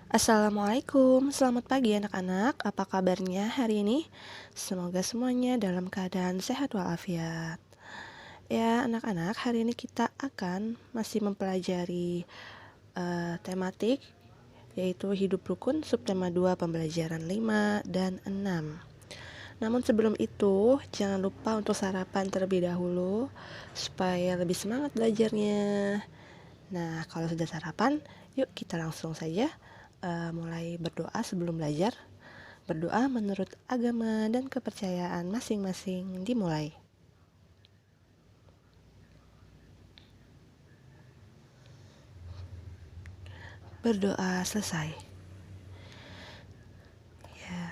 Assalamualaikum, selamat pagi anak-anak. Apa kabarnya hari ini? Semoga semuanya dalam keadaan sehat walafiat. Ya, anak-anak, hari ini kita akan masih mempelajari tematik yaitu hidup rukun subtema 2 pembelajaran 5 dan 6. Namun sebelum itu, jangan lupa untuk sarapan terlebih dahulu supaya lebih semangat belajarnya. Nah, kalau sudah sarapan, yuk kita langsung saja mulai berdoa sebelum belajar. Berdoa menurut agama dan kepercayaan masing-masing dimulai. Berdoa selesai. Ya,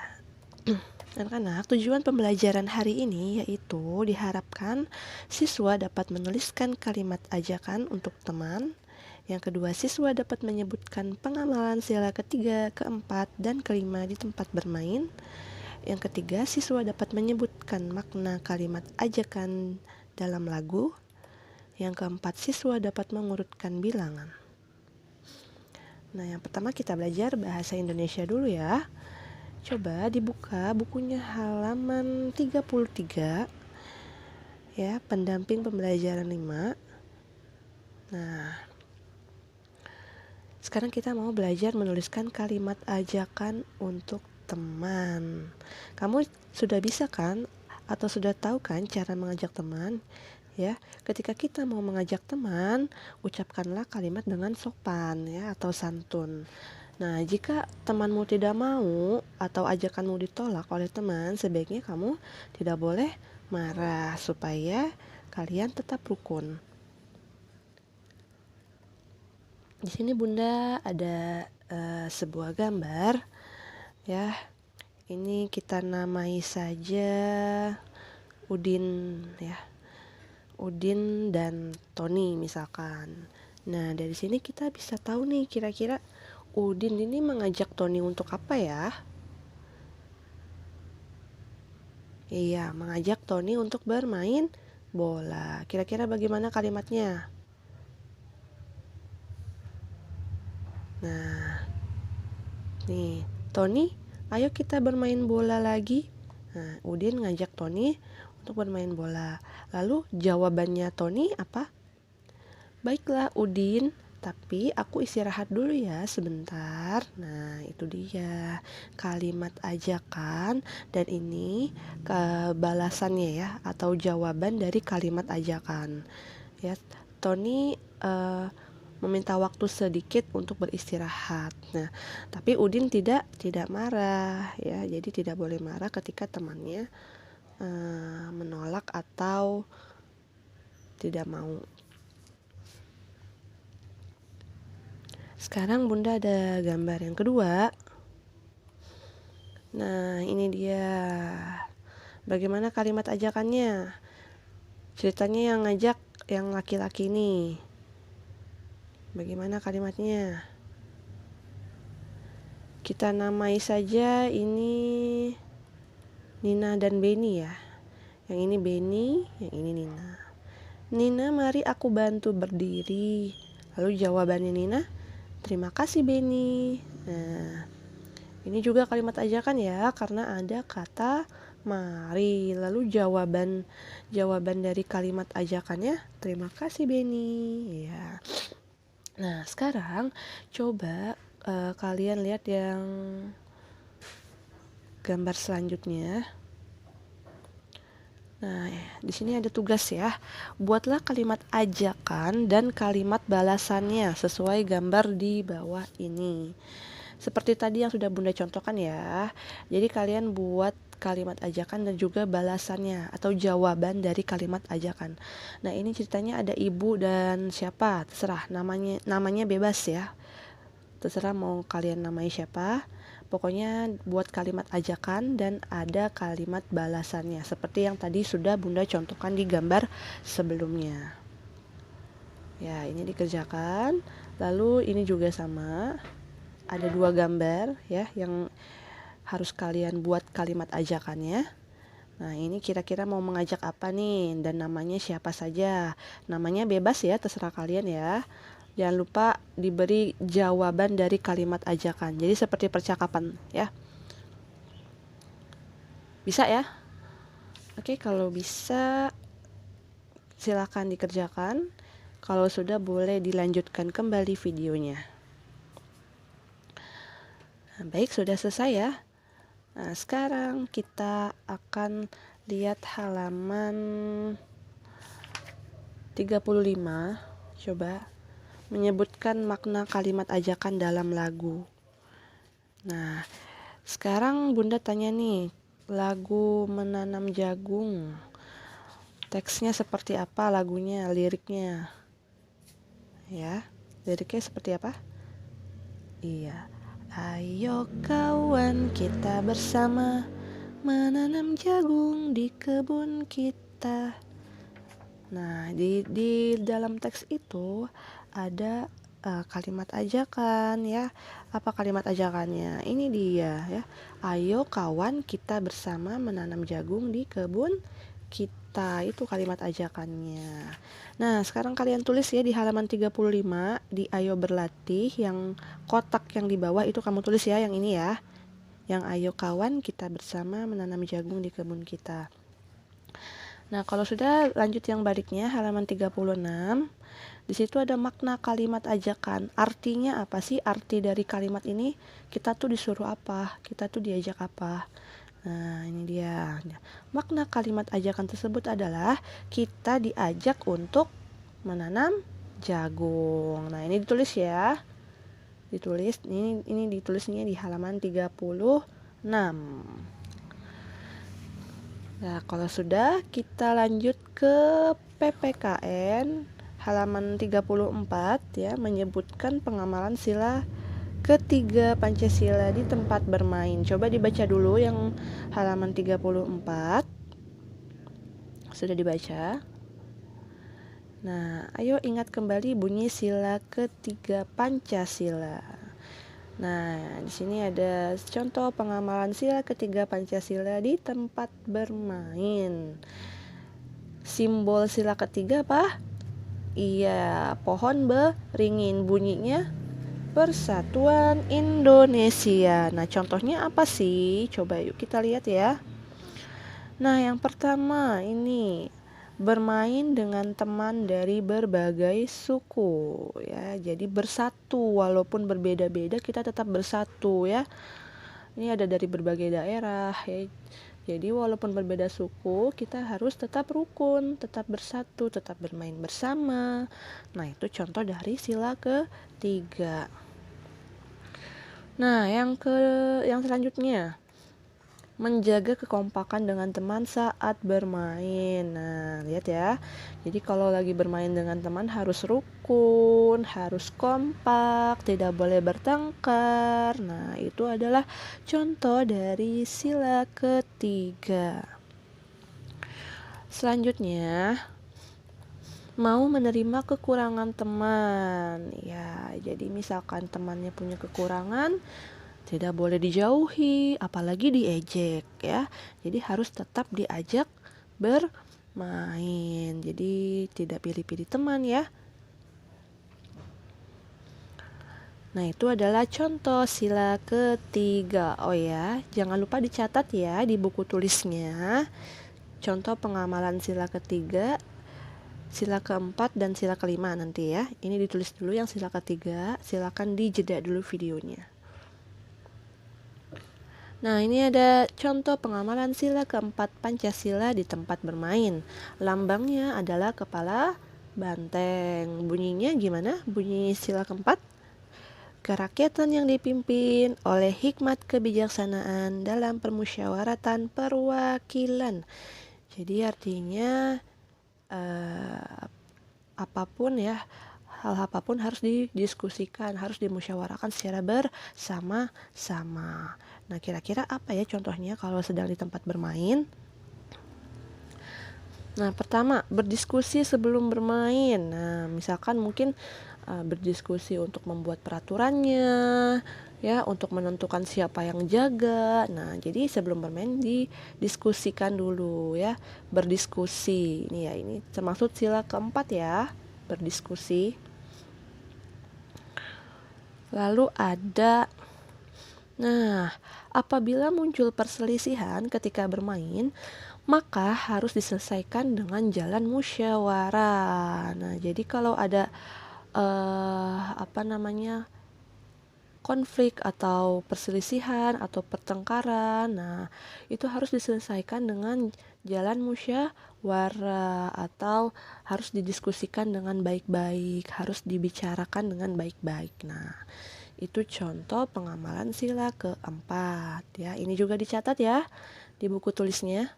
anak-anak, tujuan pembelajaran hari ini yaitu diharapkan siswa dapat menuliskan kalimat ajakan untuk teman. Yang kedua, siswa dapat menyebutkan pengamalan sila ketiga, keempat, dan kelima di tempat bermain. Yang ketiga, siswa dapat menyebutkan makna kalimat ajakan dalam lagu. Yang keempat, siswa dapat mengurutkan bilangan. Nah, yang pertama kita belajar bahasa Indonesia dulu ya. Coba dibuka bukunya halaman 33 ya, pendamping pembelajaran 5. Nah, sekarang kita mau belajar menuliskan kalimat ajakan untuk teman. Kamu sudah bisa kan atau sudah tahu kan cara mengajak teman? Ya, ketika kita mau mengajak teman, ucapkanlah kalimat dengan sopan ya atau santun. Nah, jika temanmu tidak mau atau ajakanmu ditolak oleh teman, sebaiknya kamu tidak boleh marah supaya kalian tetap rukun. Di sini Bunda ada sebuah gambar ya. Ini kita namai saja Udin ya. Udin dan Tony misalkan. Nah, dari sini kita bisa tahu nih kira-kira Udin ini mengajak Tony untuk apa ya? Iya, mengajak Tony untuk bermain bola. Kira-kira bagaimana kalimatnya? Nah, nih, Tony, ayo kita bermain bola lagi. Nah, Udin ngajak Tony untuk bermain bola. Lalu jawabannya Tony apa? Baiklah Udin, tapi aku istirahat dulu ya sebentar. Nah, itu dia kalimat ajakan, dan ini balasannya ya atau jawaban dari kalimat ajakan. Ya, Tony meminta waktu sedikit untuk beristirahat. Nah, tapi Udin tidak marah ya. Jadi tidak boleh marah ketika temannya menolak atau tidak mau. Sekarang Bunda ada gambar yang kedua. Nah, ini dia. Bagaimana kalimat ajakannya? Ceritanya yang ngajak yang laki-laki nih. Bagaimana kalimatnya? Kita namai saja ini Nina dan Beni ya. Yang ini Beni, yang ini Nina. Nina, mari aku bantu berdiri. Lalu jawabannya Nina, terima kasih Beni. Nah, ini juga kalimat ajakan ya, karena ada kata mari. Lalu jawaban dari kalimat ajakannya, terima kasih Beni. Ya. Nah, sekarang coba kalian lihat yang gambar selanjutnya. Nah, di sini ada tugas ya. Buatlah kalimat ajakan dan kalimat balasannya sesuai gambar di bawah ini. Seperti tadi yang sudah Bunda contohkan ya. Jadi kalian buat kalimat ajakan dan juga balasannya atau jawaban dari kalimat ajakan. Nah, ini ceritanya ada ibu dan siapa, terserah namanya bebas ya. Terserah mau kalian namai siapa. Pokoknya buat kalimat ajakan dan ada kalimat balasannya seperti yang tadi sudah Bunda contohkan di gambar sebelumnya. Ya, ini dikerjakan. Lalu ini juga sama. Ada dua gambar ya yang harus kalian buat kalimat ajakannya. Nah, ini kira-kira mau mengajak apa nih dan namanya siapa saja. Namanya bebas ya, terserah kalian ya. Jangan lupa diberi jawaban dari kalimat ajakan. Jadi seperti percakapan ya. Bisa ya? Oke, kalau bisa silakan dikerjakan. Kalau sudah boleh dilanjutkan kembali videonya. Nah, baik, sudah selesai ya. Nah, sekarang kita akan lihat halaman 35. Coba menyebutkan makna kalimat ajakan dalam lagu. Nah, sekarang Bunda tanya nih, lagu Menanam Jagung, teksnya seperti apa lagunya, liriknya? Ya, liriknya seperti apa? Iya. Ayo kawan, kita bersama menanam jagung di kebun kita. Nah, di dalam teks itu ada kalimat ajakan ya. Apa kalimat ajakannya? Ini dia ya. Ayo kawan, kita bersama menanam jagung di kebun kita. Itu kalimat ajakannya. Nah, sekarang kalian tulis ya di halaman 35 di Ayo Berlatih, yang kotak yang di bawah itu kamu tulis ya, yang ini ya. Yang ayo kawan, kita bersama menanam jagung di kebun kita. Nah, kalau sudah lanjut yang baliknya halaman 36. Di situ ada makna kalimat ajakan. Artinya apa sih? Arti dari kalimat ini, kita tuh disuruh apa? Kita tuh diajak apa? Nah, ini dia. Makna kalimat ajakan tersebut adalah kita diajak untuk menanam jagung. Nah, ini ditulis ya. Ditulis ini ditulisnya di halaman 36. Nah, kalau sudah kita lanjut ke PPKN halaman 34 ya, menyebutkan pengamalan sila ketiga Pancasila di tempat bermain. Coba dibaca dulu yang halaman 34. Sudah dibaca? Nah, ayo ingat kembali bunyi sila ketiga Pancasila. Nah, di sini ada contoh pengamalan sila ketiga Pancasila di tempat bermain. Simbol sila ketiga apa? Iya, pohon beringin, bunyinya Persatuan Indonesia. Nah, contohnya apa sih? Coba yuk kita lihat ya. Nah, yang pertama ini bermain dengan teman dari berbagai suku ya. Jadi bersatu, walaupun berbeda-beda kita tetap bersatu ya. Ini ada dari berbagai daerah ya. Jadi walaupun berbeda suku, kita harus tetap rukun, tetap bersatu, tetap bermain bersama. Nah, itu contoh dari sila ketiga. Nah, yang selanjutnya, menjaga kekompakan dengan teman saat bermain. Nah, lihat ya. Jadi kalau lagi bermain dengan teman harus rukun, harus kompak, tidak boleh bertengkar. Nah, itu adalah contoh dari sila ketiga. Selanjutnya, mau menerima kekurangan teman. Ya, jadi misalkan temannya punya kekurangan, tidak boleh dijauhi, apalagi diejek ya. Jadi harus tetap diajak bermain. Jadi tidak pilih-pilih teman ya. Nah, itu adalah contoh sila ketiga. Oh ya, jangan lupa dicatat ya di buku tulisnya. Contoh pengamalan sila ketiga, sila keempat dan sila kelima nanti ya. Ini ditulis dulu yang sila ketiga, silakan dijeda dulu videonya. Nah, ini ada contoh pengamalan sila keempat Pancasila di tempat bermain. Lambangnya adalah kepala banteng. Bunyinya gimana? Bunyi sila keempat? Kerakyatan yang dipimpin oleh hikmat kebijaksanaan dalam permusyawaratan perwakilan. Jadi artinya apapun ya, hal apapun harus didiskusikan, harus dimusyawarahkan secara bersama-sama. Nah, kira-kira apa ya contohnya kalau sedang di tempat bermain? Nah, pertama, berdiskusi sebelum bermain. Nah, misalkan mungkin berdiskusi untuk membuat peraturannya, ya, untuk menentukan siapa yang jaga. Nah, jadi sebelum bermain didiskusikan dulu ya, berdiskusi. Ini ya, ini termasuk sila keempat ya, berdiskusi. Lalu ada, nah, apabila muncul perselisihan ketika bermain, maka harus diselesaikan dengan jalan musyawarah. Nah, jadi kalau ada konflik atau perselisihan atau pertengkaran, nah itu harus diselesaikan dengan jalan musyawarah atau harus didiskusikan dengan baik-baik, harus dibicarakan dengan baik-baik. Nah, itu contoh pengamalan sila keempat ya. Ini juga dicatat ya di buku tulisnya.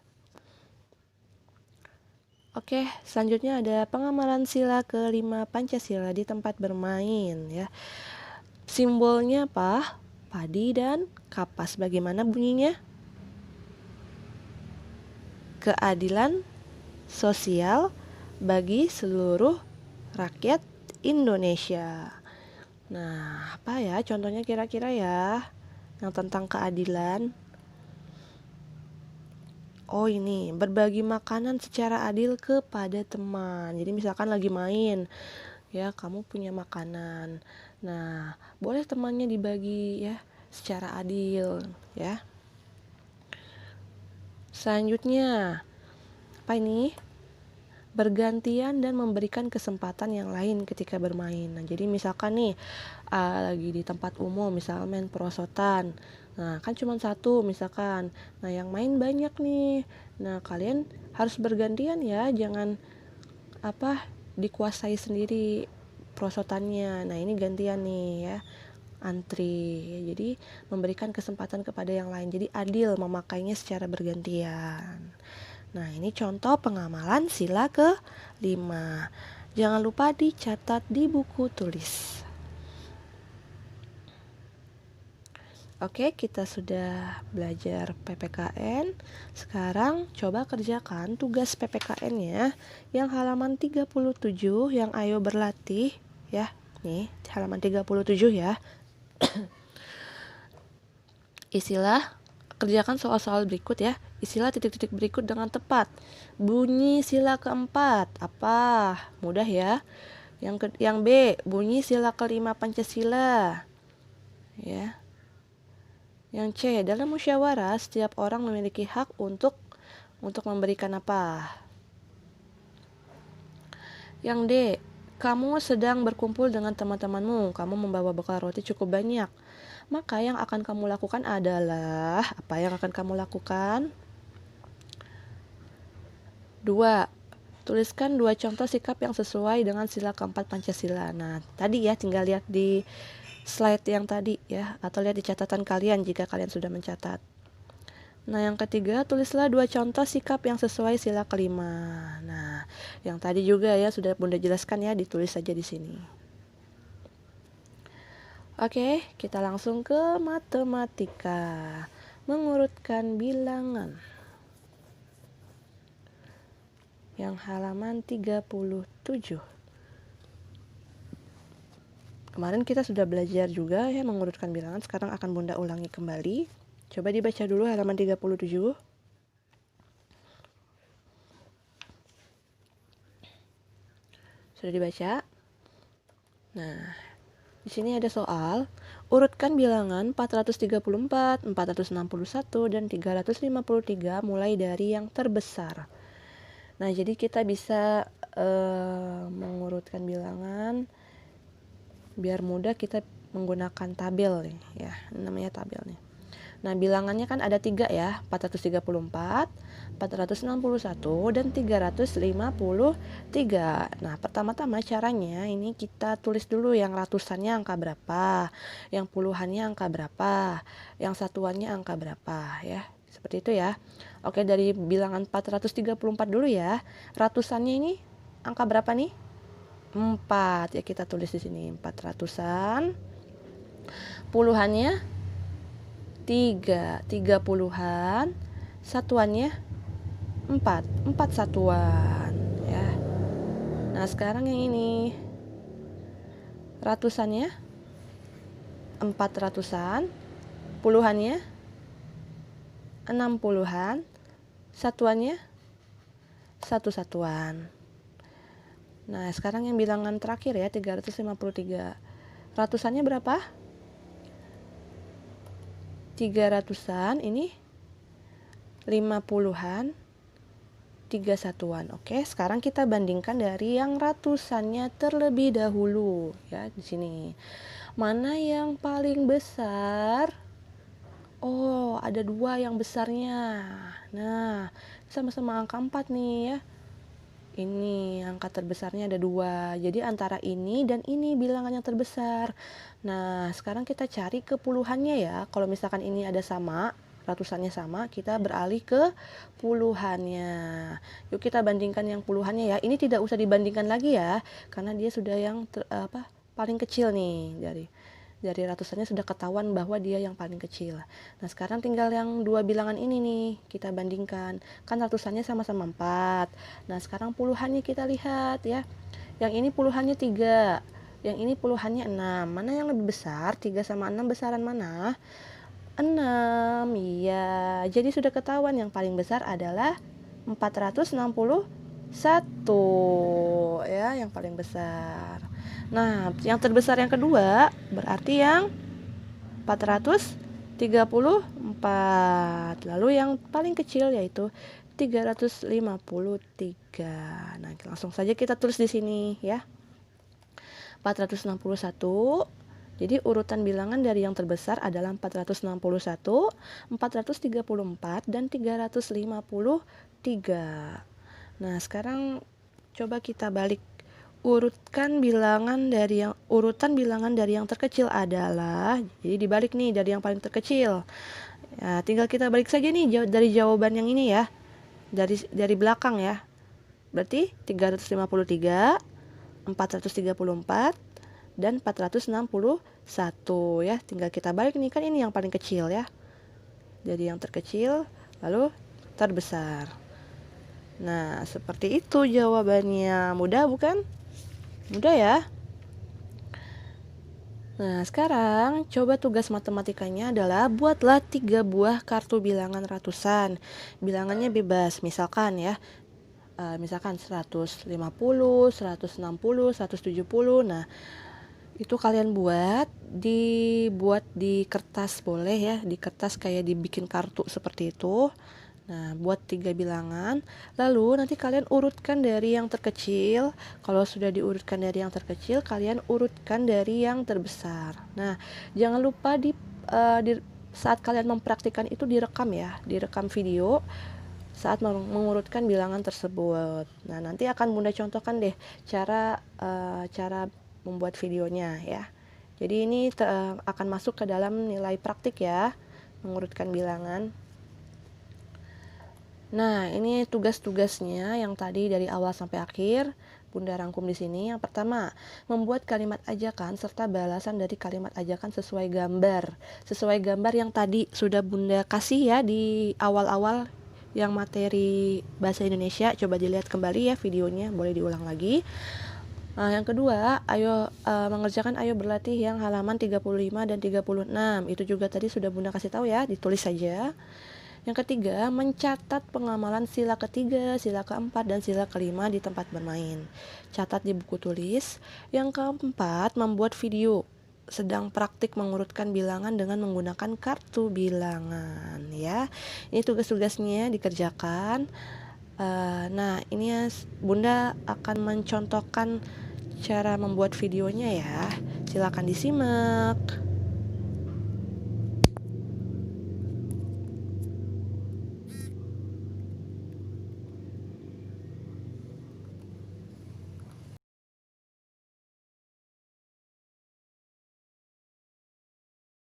Oke, selanjutnya ada pengamalan sila kelima Pancasila di tempat bermain ya. Simbolnya apa? Padi dan kapas. Bagaimana bunyinya? Keadilan sosial bagi seluruh rakyat Indonesia. Nah, apa ya contohnya kira-kira ya yang tentang keadilan? Oh, ini berbagi makanan secara adil kepada teman. Jadi misalkan lagi main, ya kamu punya makanan. Nah, boleh temannya dibagi ya secara adil ya. Selanjutnya, apa ini? Bergantian dan memberikan kesempatan yang lain ketika bermain. Nah, jadi misalkan nih lagi di tempat umum, misalnya main perosotan. Nah, kan cuma satu misalkan. Nah, yang main banyak nih. Nah, kalian harus bergantian ya, jangan dikuasai sendiri perosotannya. Nah, ini gantian nih ya. Antri. Jadi memberikan kesempatan kepada yang lain. Jadi adil memakainya secara bergantian. Nah, ini contoh pengamalan sila ke-5. Jangan lupa dicatat di buku tulis. Oke, kita sudah belajar PPKN. Sekarang coba kerjakan tugas PPKN-nya yang halaman 37 yang ayo berlatih ya. Nih, halaman 37 ya. Kerjakan soal-soal berikut ya. Isilah titik-titik berikut dengan tepat. Bunyi sila keempat. Apa? Mudah ya. Yang B, bunyi sila kelima Pancasila. Ya. Yang C, dalam musyawarah setiap orang memiliki hak untuk memberikan apa? Yang D, kamu sedang berkumpul dengan teman-temanmu. Kamu membawa bekal roti cukup banyak. Maka yang akan kamu lakukan adalah, apa yang akan kamu lakukan? 2. Tuliskan 2 contoh sikap yang sesuai dengan sila keempat Pancasila. Nah, tadi ya tinggal lihat di slide yang tadi ya, atau lihat di catatan kalian jika kalian sudah mencatat. Nah, yang ketiga, tulislah 2 contoh sikap yang sesuai sila kelima. Nah, yang tadi juga ya sudah Bunda jelaskan ya, ditulis saja di sini. Oke, kita langsung ke matematika. Mengurutkan bilangan. Yang halaman 37. Kemarin kita sudah belajar juga ya mengurutkan bilangan. Sekarang akan Bunda ulangi kembali. Coba dibaca dulu halaman 37. Sudah dibaca? Nah, di sini ada soal, urutkan bilangan 434, 461, dan 353 mulai dari yang terbesar. Nah, jadi kita bisa mengurutkan bilangan biar mudah kita menggunakan tabel nih, ya, namanya tabel nih. Nah, bilangannya kan ada 3 ya, 434, 461, dan 353. Nah, pertama-tama caranya ini kita tulis dulu yang ratusannya angka berapa, yang puluhannya angka berapa, yang satuannya angka berapa ya. Seperti itu ya. Oke, dari bilangan 434 dulu ya. Ratusannya ini angka berapa nih? 4. Ya, kita tulis di sini 400-an. Puluhannya 3 puluhan, satuannya 4 satuan ya. Nah, sekarang yang ini ratusannya 4 ratusan, puluhannya 6 puluhan, satuannya 1 satuan. Nah, sekarang yang bilangan terakhir ya, 353. Ratusannya berapa? 300-an, ini 50-an, 3 satuan. Oke, sekarang kita bandingkan dari yang ratusannya terlebih dahulu ya di sini. Mana yang paling besar? Oh, ada 2 yang besarnya. Nah, sama-sama angka 4 nih ya. Ini angka terbesarnya ada 2. Jadi antara ini dan ini bilangan yang terbesar. Nah, sekarang kita cari ke puluhannya ya. Kalau misalkan ini ada sama, ratusannya sama, kita beralih ke puluhannya. Yuk kita bandingkan yang puluhannya ya. Ini tidak usah dibandingkan lagi ya, karena dia sudah yang paling kecil nih dari ratusannya sudah ketahuan bahwa dia yang paling kecil. Nah, sekarang tinggal yang 2 bilangan ini nih, kita bandingkan. Kan ratusannya sama-sama 4. Nah, sekarang puluhannya kita lihat ya. Yang ini puluhannya 3, yang ini puluhannya 6. Mana yang lebih besar? 3 sama 6 besaran mana? 6. Iya, jadi sudah ketahuan yang paling besar adalah 461 ya, yang paling besar. Nah, yang terbesar yang kedua berarti yang 434. Lalu yang paling kecil yaitu 353. Nah, langsung saja kita tulis di sini ya. 461. Jadi urutan bilangan dari yang terbesar adalah 461, 434 dan 353. Nah, sekarang coba kita balik. Urutan bilangan dari yang terkecil adalah, jadi dibalik nih dari yang paling terkecil. Ya, tinggal kita balik saja nih dari jawaban yang ini ya. Dari belakang ya. Berarti 353, 434 dan 461 ya. Tinggal kita balik nih, kan ini yang paling kecil ya. Jadi yang terkecil lalu terbesar. Nah, seperti itu jawabannya. Mudah bukan? Mudah ya. Nah, sekarang coba tugas matematikanya adalah buatlah 3 buah kartu bilangan ratusan. Bilangannya bebas, misalkan ya. Misalkan 150, 160, 170. Nah, itu kalian dibuat di kertas boleh ya, di kertas kayak dibikin kartu seperti itu. Nah, buat 3 bilangan, lalu nanti kalian urutkan dari yang terkecil. Kalau sudah diurutkan dari yang terkecil, kalian urutkan dari yang terbesar. Nah, jangan lupa saat kalian mempraktikkan itu direkam ya, direkam video saat mengurutkan bilangan tersebut. Nah, nanti akan Bunda contohkan deh cara membuat videonya ya. Jadi ini akan masuk ke dalam nilai praktik ya, mengurutkan bilangan. Nah, ini tugas-tugasnya yang tadi dari awal sampai akhir Bunda rangkum di sini. Yang pertama, membuat kalimat ajakan serta balasan dari kalimat ajakan sesuai gambar. Sesuai gambar yang tadi sudah Bunda kasih ya di awal-awal yang materi bahasa Indonesia. Coba dilihat kembali ya videonya, boleh diulang lagi. Yang kedua, mengerjakan ayo berlatih yang halaman 35 dan 36. Itu juga tadi sudah Bunda kasih tahu ya, ditulis saja. Yang ketiga, mencatat pengamalan sila ketiga, sila keempat, dan sila kelima di tempat bermain. Catat di buku tulis. Yang keempat, membuat video sedang praktik mengurutkan bilangan dengan menggunakan kartu bilangan ya. Ini tugas-tugasnya dikerjakan. Nah, ini Bunda akan mencontohkan cara membuat videonya ya. Silakan disimak.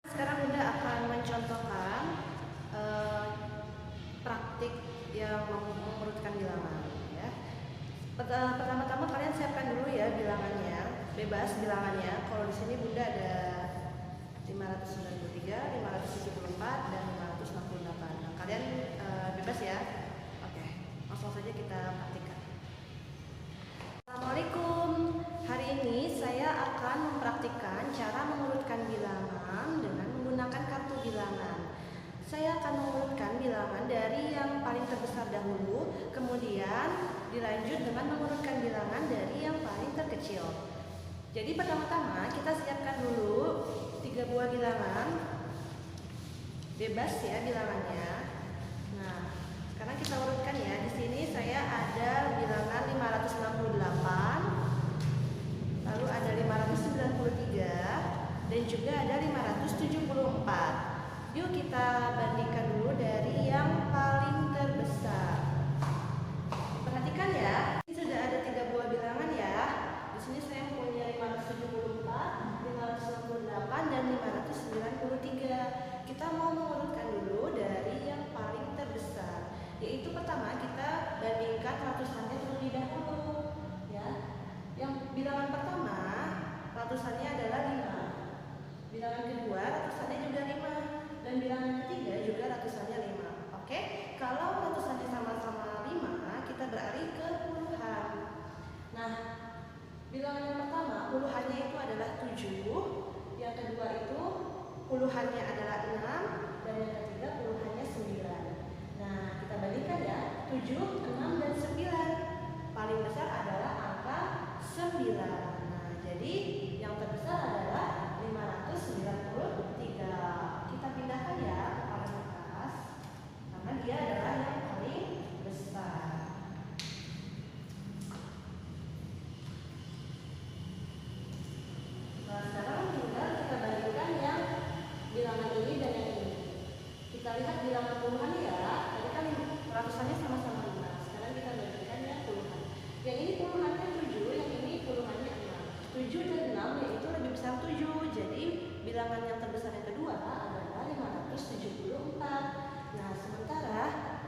Sekarang Bunda akan mencontohkan praktik yang mengurutkan bilangan ya. Pertama-tama kalian siapkan dulu ya bilangannya, bebas bilangannya. Kalau di sini Bunda ada 593, 574 dan 568. Nah, kalian bebas ya. Oke, langsung saja kita praktikkan. Assalamualaikum. Hari ini saya akan mempraktikkan cara mengurutkan bilangan dengan menggunakan kartu bilangan. Saya akan mengurutkan bilangan dari yang paling terbesar dahulu, kemudian dilanjut dengan mengurutkan bilangan dari yang paling terkecil. Jadi pertama-tama kita siapkan dulu 3 buah bilangan bebas ya bilangannya. Nah, sekarang kita urutkan ya. Di sini saya ada bilangan 568, lalu ada 593, dan juga ada 574. Yuk kita bandingkan dulu dari yang paling terbesar. Perhatikan ya, ini sudah ada 3 buah bilangan ya. Di sini saya punya 574, 568, dan 593. Kita mau mengurutkan dulu dari yang paling terbesar. Yaitu pertama kita bandingkan ratusannya terlebih dahulu ya. Yang bilangan pertama ratusannya adalah 5. Bilangan kedua ratusannya juga 5. Dan bilangan ketiga juga ratusannya 5. Oke, kalau ratusannya sama-sama 5, kita beralih ke puluhan. Nah, bilangan yang pertama puluhannya itu adalah 7, yang kedua itu puluhannya adalah 6, dan yang ketiga puluhannya 9. Nah, kita bandingkan ya, 7, 6, dan 9. Paling besar adalah angka 9. Nah, jadi yang terbesar adalah 593. Kita pindahkan ya ke paling atas, karena dia adalah yang paling besar. Nah, sekarang tinggal kita bandingkan yang bilangan ini dan yang ini. Kita lihat bilangan puluhannya ya. Tadi kan ratusannya sama-sama 5. Sekarang kita bandingkan yang puluhan. Yang ini puluhannya 7, yang ini puluhannya 6. 7 dan 6 yaitu lebih besar 7. Jadi bilangan yang terbesar yang kedua adalah 574. Nah, sementara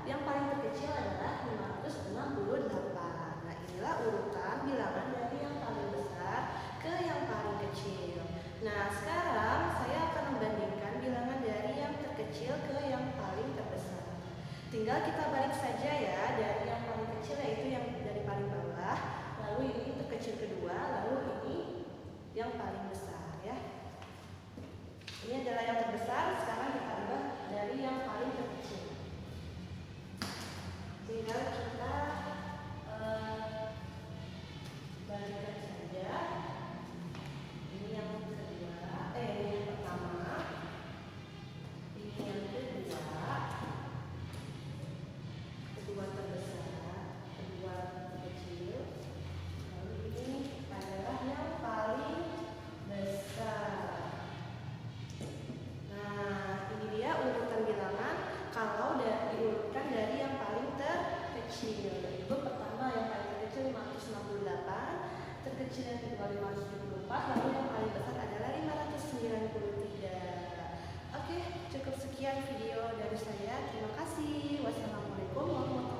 yang paling terkecil adalah 568. Nah, inilah urutan bilangan dari yang paling besar ke yang paling kecil. Nah, sekarang saya akan membandingkan bilangan dari yang terkecil ke yang paling terbesar. Tinggal kita balik saja ya, dari yang paling kecil yaitu yang dari paling bawah, lalu ini terkecil kedua, lalu ini yang paling besar ya. Ini adalah yang terbesar, sekarang kita ubah dari yang paling terkecil. Tinggal kita balikkan saja. Ini yang kedua, ini yang pertama, ini yang kedua, kedua terbesar, kedua terkecil, lalu ini adalah yang paling besar. Nah, ini dia urutan bilangan kalau diurutkan dari yang paling terkecil. Itu pertama yang paling terkecil 568, terkecil yang kedua 574, lalu yang paling besar adalah 593. Oke, cukup sekian video dari saya. Terima kasih. Wassalamualaikum warahmatullahi wabarakatuh.